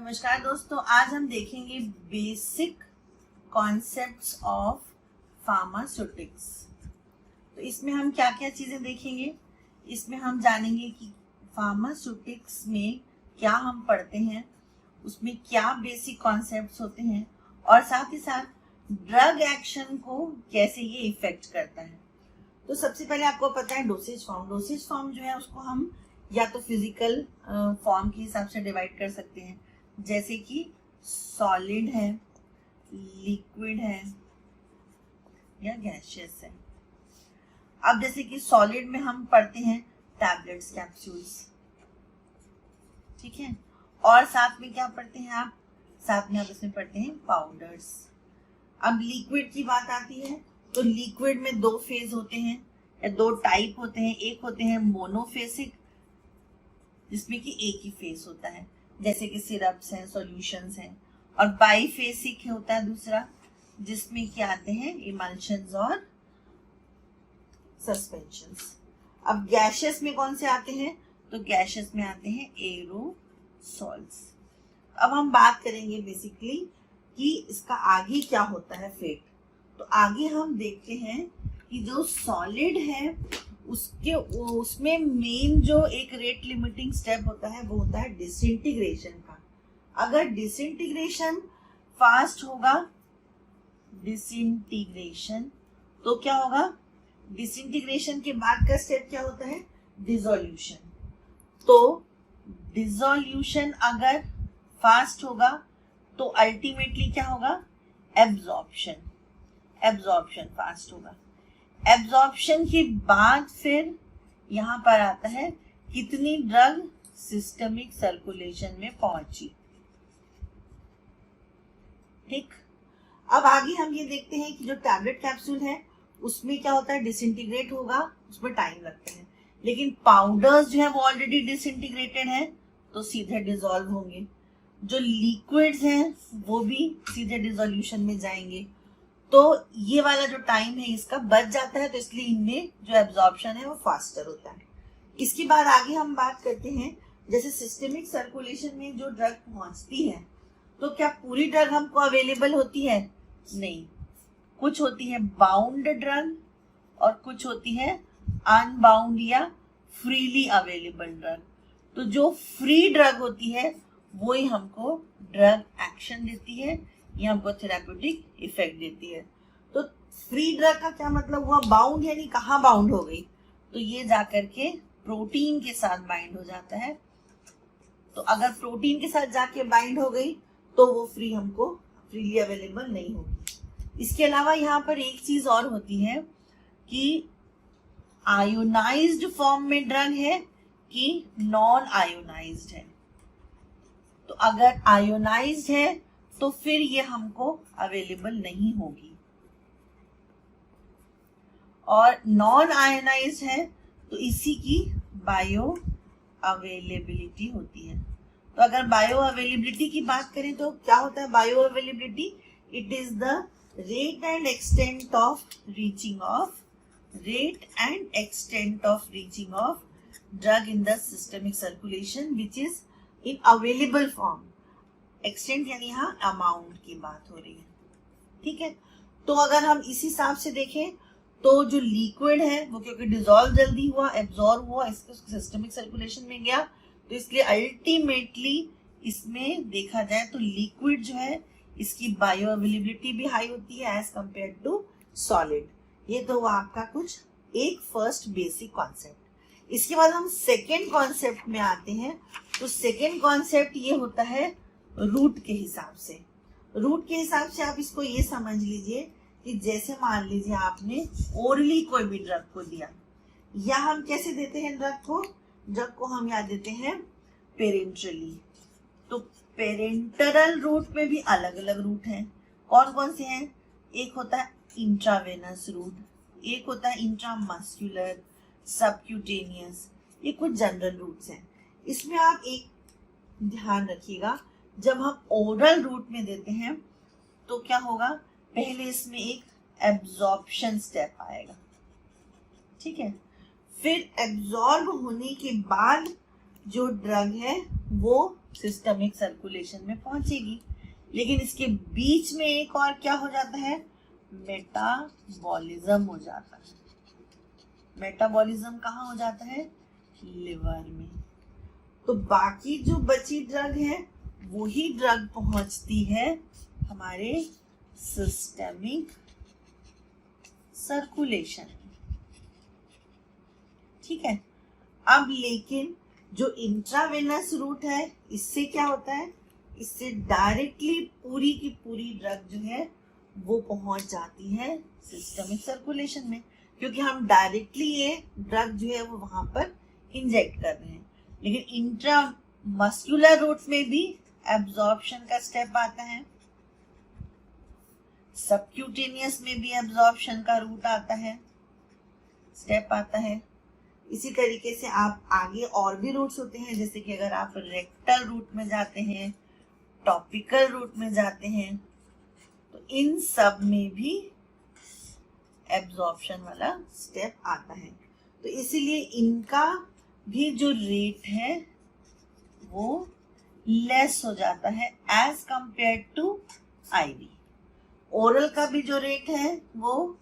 नमस्कार दोस्तों, आज हम देखेंगे बेसिक कॉन्सेप्ट्स ऑफ फार्मास्यूटिक्स। तो इसमें हम क्या क्या चीजें देखेंगे। इसमें हम जानेंगे कि फार्मास्यूटिक्स में क्या हम पढ़ते हैं, उसमें क्या बेसिक कॉन्सेप्ट्स होते हैं और साथ ही साथ ड्रग एक्शन को कैसे ये इफेक्ट करता है। तो सबसे पहले आपको पता है डोसेज फॉर्म। डोसेज फॉर्म जो है उसको हम या तो फिजिकल फॉर्म के हिसाब से डिवाइड कर सकते हैं, जैसे कि सॉलिड है, लिक्विड है या गैसियस है। अब जैसे कि सॉलिड में हम पढ़ते हैं टैबलेट्स, कैप्सूल्स, ठीक है। और साथ में क्या पढ़ते हैं आप, साथ में आप इसमें पढ़ते हैं पाउडर्स। अब लिक्विड की बात आती है तो लिक्विड में दो फेज होते हैं या दो टाइप होते हैं। एक होते हैं मोनोफेसिक, जिसमें कि एक ही फेस होता है, जैसे कि सिरप्स हैं, सॉल्यूशंस हैं। और बाईफेसिक होता है दूसरा, जिसमें क्या आते हैं इमल्शंस और सस्पेंशंस। अब गैसेस में कौन से आते हैं, तो गैसेस में आते हैं एरोसॉल्स। अब हम बात करेंगे बेसिकली कि इसका आगे क्या होता है फेट। तो आगे हम देखते हैं कि जो सॉलिड है उसमें मेन जो एक रेट लिमिटिंग स्टेप होता है वो होता है डिसइंटीग्रेशन का। अगर डिसइंटीग्रेशन फास्ट होगा, डिसइंटीग्रेशन, तो क्या होगा, डिसइंटीग्रेशन के बाद का स्टेप क्या होता है, डिसोल्यूशन। तो डिसोल्यूशन अगर फास्ट होगा तो अल्टीमेटली क्या होगा, एब्जॉर्प्शन। एब्जॉर्प्शन फास्ट होगा। एब्जॉर्प्शन के बाद फिर यहां पर आता है कितनी ड्रग सिस्टमिक सर्कुलेशन में पहुंची, ठीक। अब आगे हम ये देखते हैं कि जो टैबलेट कैप्सूल है उसमें क्या होता है, डिसइंटीग्रेट होगा, उसमें टाइम लगता है। लेकिन पाउडर्स जो है वो ऑलरेडी डिसइंटीग्रेटेड है तो सीधे डिसॉल्व होंगे। जो लिक्विड्स हैं वो भी सीधे डिसोल्यूशन में जाएंगे। तो ये वाला जो टाइम है इसका बच जाता है, तो इसलिए इनमें जो एब्जॉर्प्शन है वो फास्टर होता है। इसके बाद आगे हम बात करते हैं, जैसे सिस्टमिक सर्कुलेशन में जो ड्रग पहुंचती है तो क्या पूरी ड्रग हमको अवेलेबल होती है, नहीं। कुछ होती है बाउंड ड्रग और कुछ होती है अनबाउंड या फ्रीली अवेलेबल ड्रग। तो जो फ्री ड्रग होती है वो ही हमको ड्रग एक्शन देती है, ये हमको थेराप्यूटिक इफेक्ट देती है। तो फ्री ड्रग का क्या मतलब हुआ, बाउंड यानी कहाँ बाउंड हो गई, तो ये जाकर के प्रोटीन के साथ बाइंड हो जाता है। तो अगर प्रोटीन के साथ जाके बाइंड हो गई तो वो फ्री हमको फ्रीली अवेलेबल नहीं होगी। इसके अलावा यहाँ पर एक चीज और होती है कि आयोनाइज्ड फॉर्म में ड्रग है कि नॉन आयोनाइज्ड है। तो अगर आयोनाइज्ड है तो फिर ये हमको अवेलेबल नहीं होगी, और नॉन आयोनाइज्ड है तो इसी की बायो अवेलेबिलिटी होती है। तो अगर बायो अवेलेबिलिटी की बात करें तो क्या होता है bio availability, it is the rate and extent of reaching of drug in the systemic circulation which is in available form. Extent यानी यहाँ अमाउंट की बात हो रही है, ठीक है। तो अगर हम इस हिसाब से देखें तो जो लिक्विड है वो क्योंकि डिसॉल्व जल्दी हुआ, एब्जॉर्ब हुआ, इसके सिस्टमिक सर्कुलेशन में गया, तो इसलिए अल्टीमेटली इसमें देखा जाए तो लिक्विड जो है इसकी बायो अवेलेबिलिटी भी हाई होती है एज कंपेयर टू सॉलिड। ये तो आपका कुछ एक फर्स्ट बेसिक कॉन्सेप्ट। इसके बाद हम सेकेंड कॉन्सेप्ट में आते हैं। तो सेकेंड कॉन्सेप्ट ये होता है रूट के हिसाब से। रूट के हिसाब से आप इसको ये समझ लीजिए कि जैसे मान लीजिए आपने ओरली कोई भी ड्रग को दिया, या हम कैसे देते हैं ड्रग को हम या देते हैं पेरेंटरली। तो पेरेंटरल रूट में भी अलग अलग रूट हैं। कौन कौन से हैं, एक होता है इंट्रावेनस रूट, एक होता है इंट्रामस्कुलर, सबक्यूटेनियस, ये कुछ जनरल रूट्स हैं। इसमें आप एक ध्यान रखिएगा, जब हम ओरल रूट में देते हैं तो क्या होगा, पहले इसमें एक एब्जॉर्प्शन स्टेप आएगा, ठीक है। फिर एब्जॉर्ब होने के बाद जो ड्रग है वो सिस्टमिक सर्कुलेशन में पहुंचेगी। लेकिन इसके बीच में एक और क्या हो जाता है, मेटाबॉलिज्म हो जाता है। मेटाबॉलिज्म कहाँ हो जाता है, लिवर में। तो बाकी जो बची ड्रग है वही ड्रग पहुंचती है हमारे सिस्टमिक सर्कुलेशन में, ठीक है। अब लेकिन जो इंट्रावेनस रूट है इससे क्या होता है, इससे डायरेक्टली पूरी की पूरी ड्रग जो है वो पहुंच जाती है सिस्टमिक सर्कुलेशन में, क्योंकि हम डायरेक्टली ये ड्रग जो है वो वहां पर इंजेक्ट कर रहे हैं। लेकिन इंट्रा मस्कुलर रूट में भी एब्जॉर्प्शन का स्टेप आता है, सबक्यूटेनियस में भी एब्जॉर्प्शन का रूट आता है, स्टेप आता है। इसी तरीके से आप आगे और भी रूट्स होते हैं, जैसे कि अगर आप रेक्टल रूट में जाते हैं, टॉपिकल रूट में जाते हैं, तो इन सब में भी एब्जॉर्प्शन वाला स्टेप आता है। तो इसीलिए इनका भी जो रेट है वो लेस हो जाता है as compare to IV. Oral का भी जो रेट है वो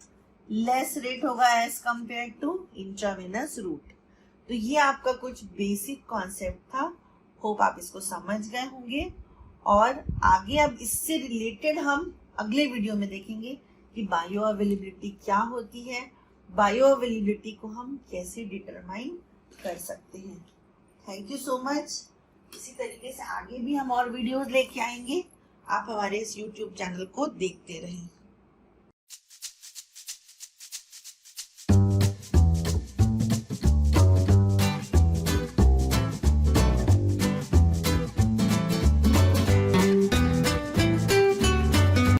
लेस रेट होगा as compare to intravenous route. तो ये आपका कुछ बेसिक कॉन्सेप्ट था, होप आप इसको समझ गए होंगे। और आगे अब इससे रिलेटेड हम अगले वीडियो में देखेंगे कि बायो अवेलेबिलिटी क्या होती है, बायो अवेलेबिलिटी को हम कैसे डिटरमाइन कर सकते हैं। Thank you so much. इसी तरीके से आगे भी हम और वीडियोस लेके आएंगे, आप हमारे इस YouTube चैनल को देखते रहें।